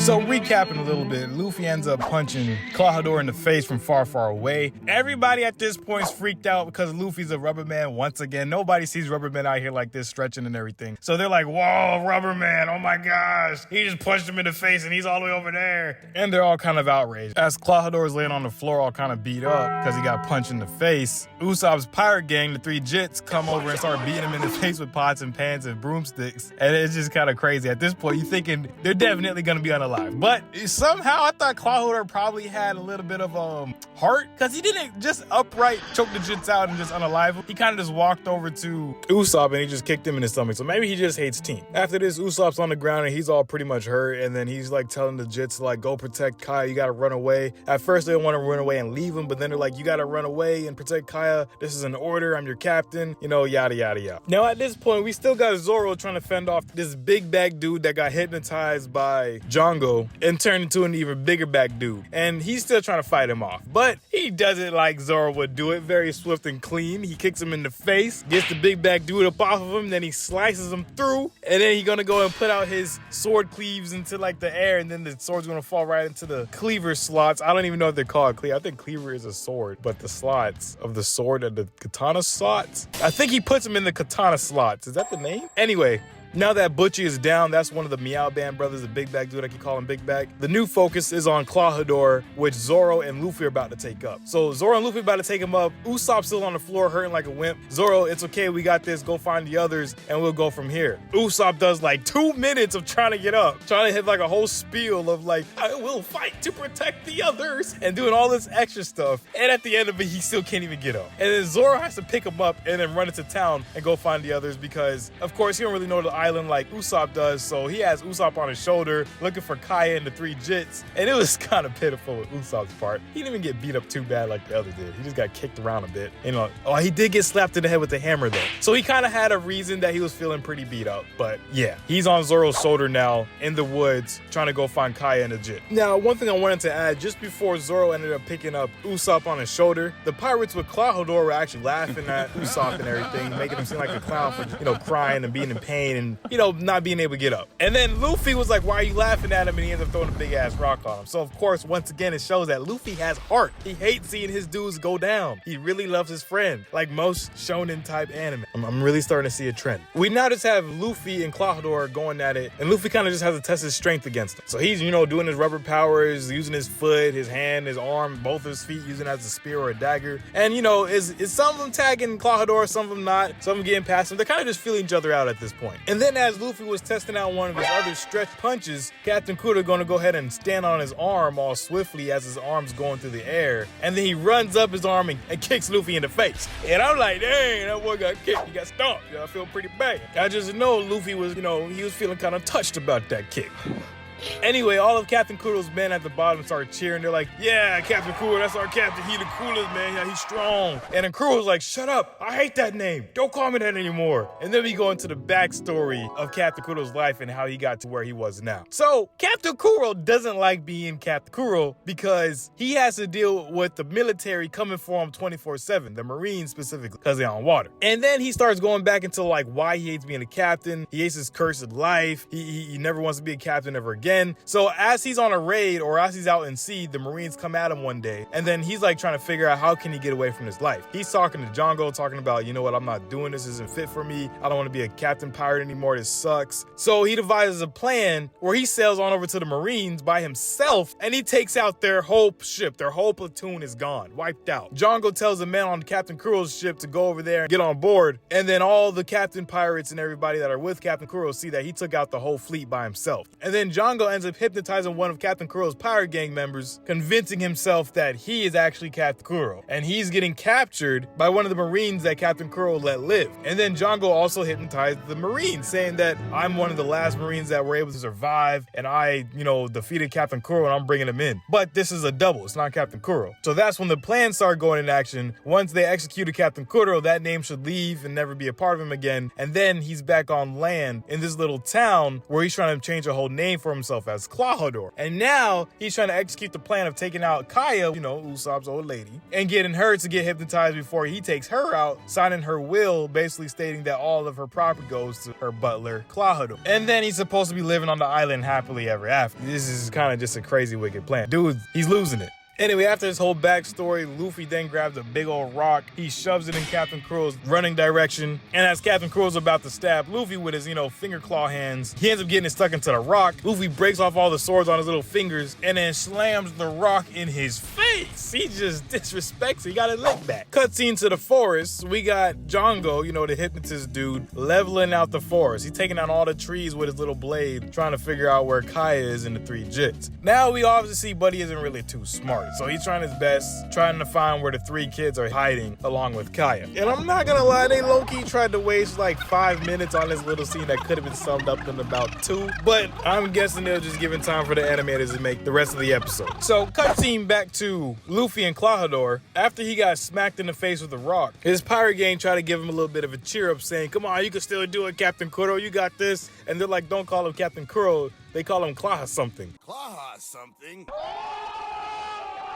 So recapping a little bit, Luffy ends up punching Clawhador in the face from far, far away. Everybody at this point is freaked out because Luffy's a rubber man once again. Nobody sees rubber man out here like this, stretching and everything. So they're like, whoa, rubber man, oh my gosh. He just punched him in the face and he's all the way over there. And they're all kind of outraged. As Clawhador is laying on the floor all kind of beat up because he got punched in the face, Usopp's pirate gang, the three Jits, come over and start beating him in the face with pots and pans and broomsticks. And it's just kind of crazy. At this point, you're thinking they're definitely going to be unalive. But somehow I thought Clawhador probably had a little bit of heart, because he didn't just upright choke the Jits out and just unalive him. He kind of just walked over to Usopp and he just kicked him in the stomach. So maybe he just hates team. After this, Usopp's on the ground and he's all pretty much hurt, and then he's like telling the Jits like, go protect Kaya, you gotta run away. At first they don't want to run away and leave him, but then they're like, you gotta run away and protect Kaya, this is an order, I'm your captain, you know, yada yada yada. Now at this point we still got Zoro trying to fend off this big bag dude that got hypnotized by Django and turned into an even bigger bag dude, and he's still trying to fight him off, but he does it like Zoro would do it, very swift and clean. He kicks him in the face, gets the big bag dude up off of him, then he slices him through, and then he's gonna go and put out his sword cleaves into like the air, and then the sword's gonna fall right into the cleaver slots. I don't even know if they're called cleaver. I think cleaver is a sword, but the slots of the sword are the katana slots. I think he puts them in the katana slots. Is that the name? Anyway, now that Butchie is down, that's one of the meowban brothers, the big bag dude, I can call him Big Bag. The new focus is on Clawhador, which Zoro and Luffy are about to take up. So Zoro and Luffy about to take him up. Usopp's still on the floor hurting like a wimp. Zoro, it's okay, we got this, go find the others and we'll go from here. Usopp does like 2 minutes of trying to get up, trying to hit like a whole spiel of like, I will fight to protect the others, and doing all this extra stuff. And at the end of it, he still can't even get up. And then Zoro has to pick him up and then run into town and go find the others, because of course he don't really know the island like Usopp does, so he has Usopp on his shoulder looking for Kaya and the three Jits, and it was kind of pitiful with Usopp's part. He didn't even get beat up too bad like the other did. He just got kicked around a bit. You know, oh, he did get slapped in the head with the hammer though, so he kind of had a reason that he was feeling pretty beat up. But yeah, he's on Zoro's shoulder now in the woods trying to go find Kaya and the Jit. Now, one thing I wanted to add, just before Zoro ended up picking up Usopp on his shoulder, the pirates with Clawhador were actually laughing at Usopp and everything, making him seem like a clown for, you know, crying and being in pain and, you know, not being able to get up. And then Luffy was like, why are you laughing at him? And he ends up throwing a big ass rock on him. So of course, once again, it shows that Luffy has heart. He hates seeing his dudes go down. He really loves his friend, like most shonen type anime. I'm really starting to see a trend. We now just have Luffy and Clawhador going at it, and Luffy kind of just has to test his strength against him. So he's, you know, doing his rubber powers, using his foot, his hand, his arm, both his feet, using it as a spear or a dagger. And you know, is some of them tagging Clawhador, some of them not, some of them getting past him. They're kind of just feeling each other out at this point. And then as Luffy was testing out one of his other stretch punches, Captain Kuro gonna go ahead and stand on his arm all swiftly as his arm's going through the air, and then he runs up his arm and kicks Luffy in the face. And I'm like, dang, that boy got kicked, he got stomped. You know, I feel pretty bad. I just know Luffy was, you know, he was feeling kind of touched about that kick. Anyway, all of Captain Kuro's men at the bottom started cheering. They're like, yeah, Captain Kuro, that's our captain. He the coolest, man. Yeah, he's strong. And then Kuro's like, shut up. I hate that name. Don't call me that anymore. And then we go into the backstory of Captain Kuro's life and how he got to where he was now. So Captain Kuro doesn't like being Captain Kuro because he has to deal with the military coming for him 24/7, the Marines specifically, because they're on water. And then he starts going back into like why he hates being a captain. He hates his cursed life. He never wants to be a captain ever again. So as he's on a raid or as he's out in sea, the Marines come at him one day, and then he's like trying to figure out how can he get away from his life. He's talking to Django, talking about, you know what, I'm not doing this, isn't fit for me. I don't want to be a captain pirate anymore. This sucks. So he devises a plan where he sails on over to the Marines by himself, and he takes out their whole ship. Their whole platoon is gone, wiped out. Django tells the men on Captain Kuro's ship to go over there and get on board, and then all the captain pirates and everybody that are with Captain Kuro see that he took out the whole fleet by himself. And then Django ends up hypnotizing one of Captain Kuro's pirate gang members, convincing himself that he is actually Captain Kuro. And he's getting captured by one of the Marines that Captain Kuro let live. And then Django also hypnotized the Marines, saying that I'm one of the last Marines that were able to survive, and I, you know, defeated Captain Kuro and I'm bringing him in. But this is a double, it's not Captain Kuro. So that's when the plan started going into action. Once they executed Captain Kuro, that name should leave and never be a part of him again. And then he's back on land in this little town where he's trying to change a whole name for himself himself as Klahadore. And now he's trying to execute the plan of taking out Kaya, Usopp's old lady, and getting her to get hypnotized before he takes her out, signing her will, basically stating that all of her property goes to her butler, Klahadore. And then he's supposed to be living on the island happily ever after. This is kind of just a crazy, wicked plan. Dude, he's losing it. Anyway, after this whole backstory, Luffy then grabs a big old rock. He shoves it in Captain Kuro's running direction. And as Captain Kuro's about to stab Luffy with his, finger claw hands, he ends up getting it stuck into the rock. Luffy breaks off all the swords on his little fingers and then slams the rock in his face. He just disrespects it. He got his leg back. Cutscene to the forest. We got Django, the hypnotist dude, leveling out the forest. He's taking out all the trees with his little blade, trying to figure out where Kaya is in the 3 jits. Now we obviously see Buddy isn't really too smart. So he's trying his best, trying to find where the 3 kids are hiding along with Kaya. And I'm not gonna lie, they low-key tried to waste like 5 minutes on this little scene that could have been summed up in about 2. But I'm guessing they're just giving time for the animators to make the rest of the episode. So cutscene back to Luffy and Klahadore. After he got smacked in the face with a rock, his pirate gang tried to give him a little bit of a cheer up, saying, "Come on, you can still do it, Captain Kuro, you got this." And they're like, "Don't call him Captain Kuro, they call him Klaha something." Klaha something?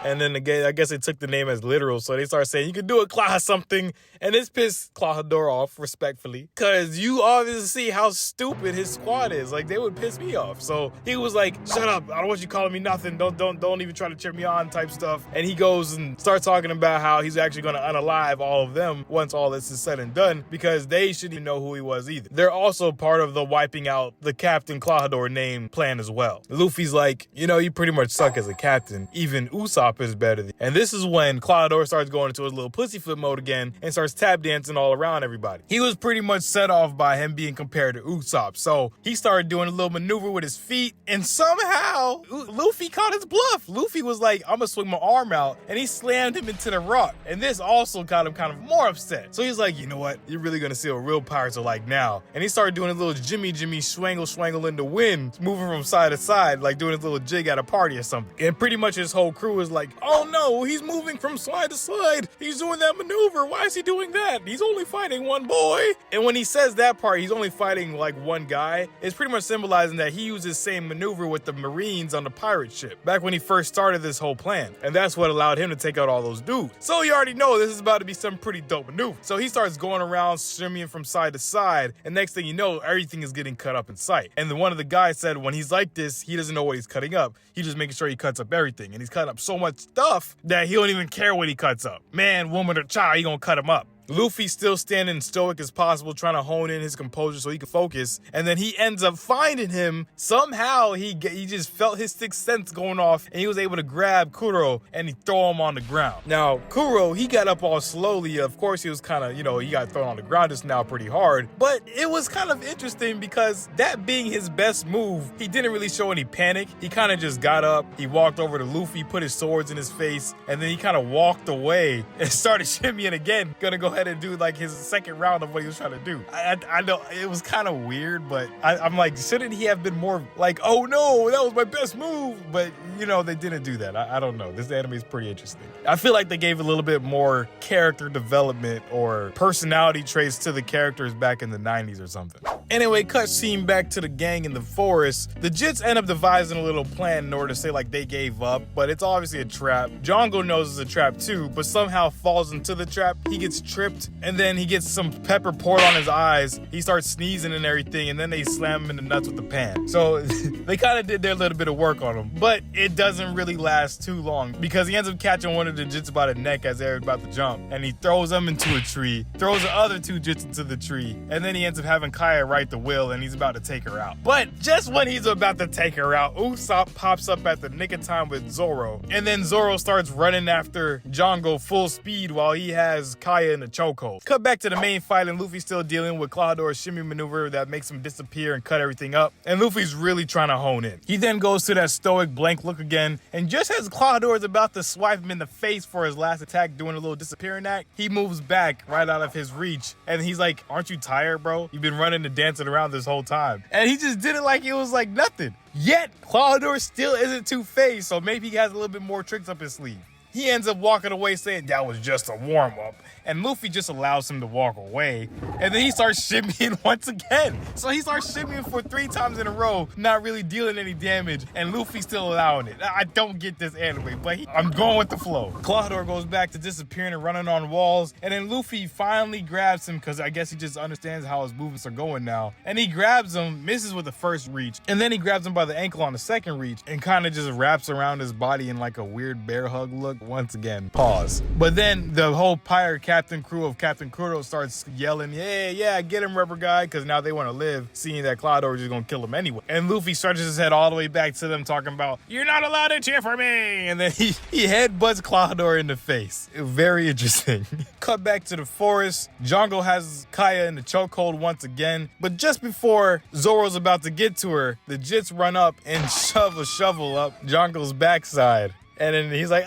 And then again, I guess they took the name as literal, so they started saying, "You can do it, Klaha something." And this pissed Klahadore off, respectfully, because you obviously see how stupid his squad is. Like, they would piss me off. So he was like, "Shut up, I don't want you calling me nothing. Don't even try to cheer me on," type stuff. And he goes and starts talking about how he's actually going to unalive all of them once all this is said and done, because they shouldn't even know who he was either. They're also part of the wiping out the Captain Klahadore name plan as well. Luffy's like, "You pretty much suck as a captain. Even Usopp is better than you." And this is when Klahadore starts going into his little pussyfoot mode again and starts tap dancing all around everybody. He was pretty much set off by him being compared to Usopp, so he started doing a little maneuver with his feet, and somehow Luffy caught his bluff. Luffy was like, "I'm gonna swing my arm out," and he slammed him into the rock, and this also got him kind of more upset. So he's like, "You know what, you're really gonna see what real pirates are like now." And he started doing a little jimmy schwangle in the wind, moving from side to side, like doing his little jig at a party or something. And pretty much his whole crew was like, "Oh no, he's moving from slide to slide. He's doing that maneuver. Why is he doing that? He's only fighting one boy." And when he says that part, he's only fighting like one guy, it's pretty much symbolizing that he used his same maneuver with the Marines on the pirate ship back when he first started this whole plan. And that's what allowed him to take out all those dudes. So you already know this is about to be some pretty dope maneuver. So he starts going around shimmying from side to side, and next thing you know, everything is getting cut up in sight. And then one of the guys said when he's like this, he doesn't know what he's cutting up. He's just making sure he cuts up everything. And he's cutting up so much stuff that he don't even care what he cuts up. Man, woman, or child, he gonna cut him up. Luffy's still standing stoic as possible, trying to hone in his composure so he can focus. And then he ends up finding him. Somehow he just felt his sixth sense going off, and he was able to grab Kuro and he throw him on the ground. Now, Kuro, he got up all slowly. Of course, he was kind of, he got thrown on the ground just now pretty hard. But it was kind of interesting because that being his best move, he didn't really show any panic. He kind of just got up. He walked over to Luffy, put his swords in his face, and then he kind of walked away and started shimmying again. Gonna go ahead and do like his second round of what he was trying to do. I know it was kind of weird, but I'm like, shouldn't he have been more like, "Oh no, that was my best move"? But they didn't do that. I don't know. This anime is pretty interesting. I feel like they gave a little bit more character development or personality traits to the characters back in the 90s or something. Anyway, cut scene back to the gang in the forest. The Jits end up devising a little plan in order to say like they gave up, but it's obviously a trap. Django knows it's a trap too, but somehow falls into the trap. He gets tripped, and then he gets some pepper poured on his eyes. He starts sneezing and everything, and then they slam him in the nuts with the pan. So they kind of did their little bit of work on him, but it doesn't really last too long because he ends up catching one of the Jits by the neck as they're about to jump, and he throws them into a tree, throws the other 2 Jits into the tree, and then he ends up having Kaya write the will, and he's about to take her out. But just when he's about to take her out, Usopp pops up at the nick of time with Zoro, and then Zoro starts running after Django full speed while he has Kaya in the chokehold. Cut back to the main fight, and Luffy's still dealing with Klahadore's shimmy maneuver that makes him disappear and cut everything up, and Luffy's really trying to hone in. He then goes to that stoic blank look again, and just as Klahadore is about to swipe him in the face for his last attack, doing a little disappearing act, he moves back right out of his reach, and he's like, "Aren't you tired, bro? You've been running and dancing around this whole time." And he just did it like it was like nothing. Yet, Klahadore still isn't too phased, so maybe he has a little bit more tricks up his sleeve. He ends up walking away saying that was just a warm-up. and Luffy just allows him to walk away. And then he starts shimmying once again. So he starts shimmying for 3 times in a row, not really dealing any damage, and Luffy's still allowing it. I don't get this anime, but I'm going with the flow. Clawhador goes back to disappearing and running on walls, and then Luffy finally grabs him because I guess he just understands how his movements are going now. And he grabs him, misses with the first reach, and then he grabs him by the ankle on the second reach and kind of just wraps around his body in like a weird bear hug look. Once again, pause. But then the whole pirate captain crew of Captain Kuro starts yelling, yeah, get him, rubber guy, because now they want to live, seeing that Clawhador is just going to kill him anyway. And Luffy stretches his head all the way back to them talking about, you're not allowed to cheer for me, and then he headbutts Clawhador in the face. Very interesting. Cut back to the forest. Django has Kaya in the chokehold once again, but just before Zoro's about to get to her, the Jits run up and shove a shovel up Django's backside, and then he's like,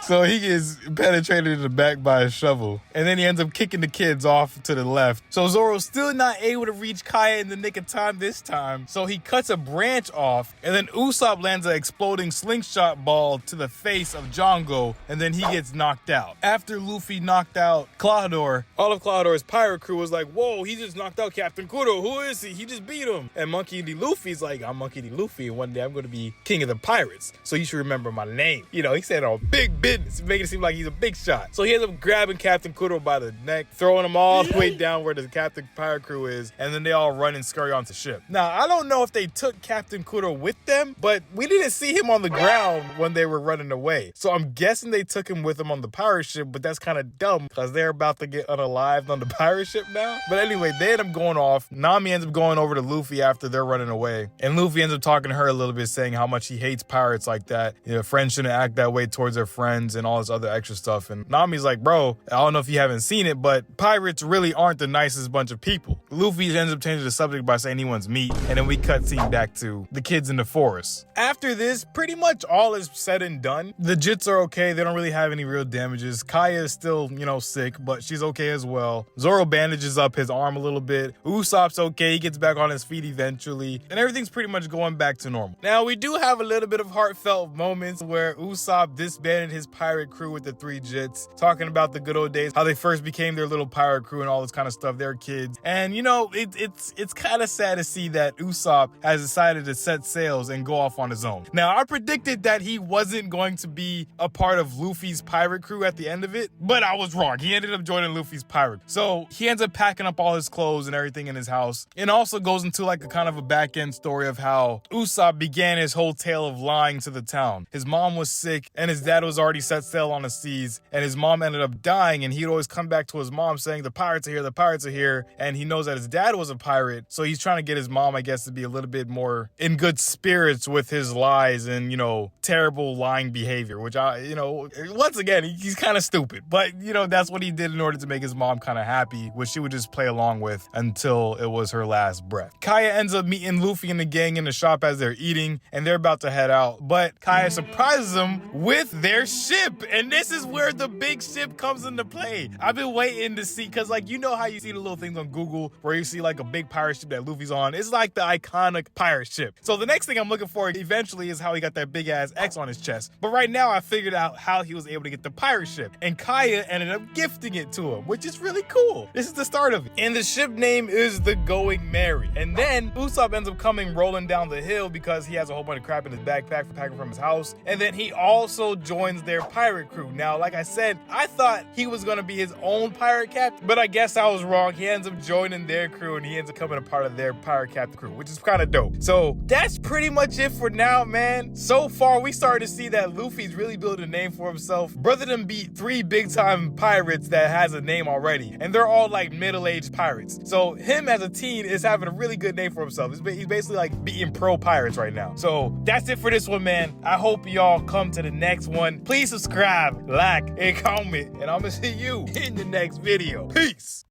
so he gets penetrated in the back by a shovel. And then he ends up kicking the kids off to the left. So Zoro's still not able to reach Kaya in the nick of time this time. So he cuts a branch off. And then Usopp lands an exploding slingshot ball to the face of Django. And then he gets knocked out. After Luffy knocked out Clawhador, all of Clawhador's pirate crew was like, whoa, he just knocked out Captain Kuro. Who is he? He just beat him. And Monkey D. Luffy's like, I'm Monkey D. Luffy. And one day I'm going to be king of the pirates. So you should remember my name. You know, he said on big business. Making it seem like he's a big shot. So he ends up grabbing Captain Kuro by the neck, throwing him all the way down where the Captain Pirate crew is, and then they all run and scurry onto ship. Now, I don't know if they took Captain Kuro with them, but we didn't see him on the ground when they were running away. So I'm guessing they took him with them on the pirate ship, but that's kind of dumb because they're about to get unalived on the pirate ship now. But anyway, they end up going off. Nami ends up going over to Luffy after they're running away, and Luffy ends up talking to her a little bit, saying how much he hates pirates like that. You know, friends shouldn't act that way towards their friends and all this other extra stuff. And Nami's like, bro, I don't know if you haven't seen it, but pirates really aren't the nicest bunch of people. Luffy ends up changing the subject by saying he wants meat, and then we cut scene back to the kids in the forest. After this, pretty much all is said and done. The Jits are okay. They don't really have any real damages. Kaya is still, sick, but she's okay as well. Zoro bandages up his arm a little bit. Usopp's okay. He gets back on his feet eventually, and everything's pretty much going back to normal. Now, we do have a little bit of heartfelt moments where Usopp disbanded his pirate crew with the 3 Jits, talking about the good old days, how they first became their little pirate crew and all this kind of stuff. They're kids. And, it's kind of sad to see that Usopp has decided to set sails and go off on his own. Now, I predicted that he wasn't going to be a part of Luffy's pirate crew at the end of it, but I was wrong. He ended up joining Luffy's pirate. So he ends up packing up all his clothes and everything in his house, and also goes into like a kind of a back end story of how Usopp began his whole tale of lying to the town. His mom was sick and his dad was already set sail on the seas, and his mom ended up dying, and he'd always come back to his mom saying the pirates are here, and he knows that his dad was a pirate, so he's trying to get his mom, I guess, to be a little bit more in good spirits with his lies and, terrible lying behavior, which once again, he's kind of stupid, but, that's what he did in order to make his mom kind of happy, which she would just play along with until it was her last breath. Kaya ends up meeting Luffy and the gang in the shop as they're eating, and they're about to head out, but Kaya surprises them with their ship, and this is where the big ship comes into play. I've been waiting to see, because how you see the little things on Google where you see like a big pirate ship that Luffy's on. It's like the iconic pirate ship. So the next thing I'm looking for eventually is how he got that big ass X on his chest. But right now I figured out how he was able to get the pirate ship, and Kaya ended up gifting it to him, which is really cool. This is the start of it. And the ship name is the Going Merry. And then Usopp ends up coming rolling down the hill because he has a whole bunch of crap in his backpack for packing from his house. And then he also joins their pirate crew. Now, like I said, I thought he was going to be his own pirate captain, but I guess I was wrong. He ends up joining their crew, and he ends up becoming a part of their pirate captain crew, which is kind of dope. So that's pretty much it for now, man. So far, we started to see that Luffy's really building a name for himself. Brother done beat 3 big-time pirates that has a name already, and they're all like middle-aged pirates. So him as a teen is having a really good name for himself. He's basically like beating pro pirates right now. So that's it for this one, man. I hope y'all come to the next one. Please subscribe, like, and comment, and I'm gonna see you in the next video. Peace.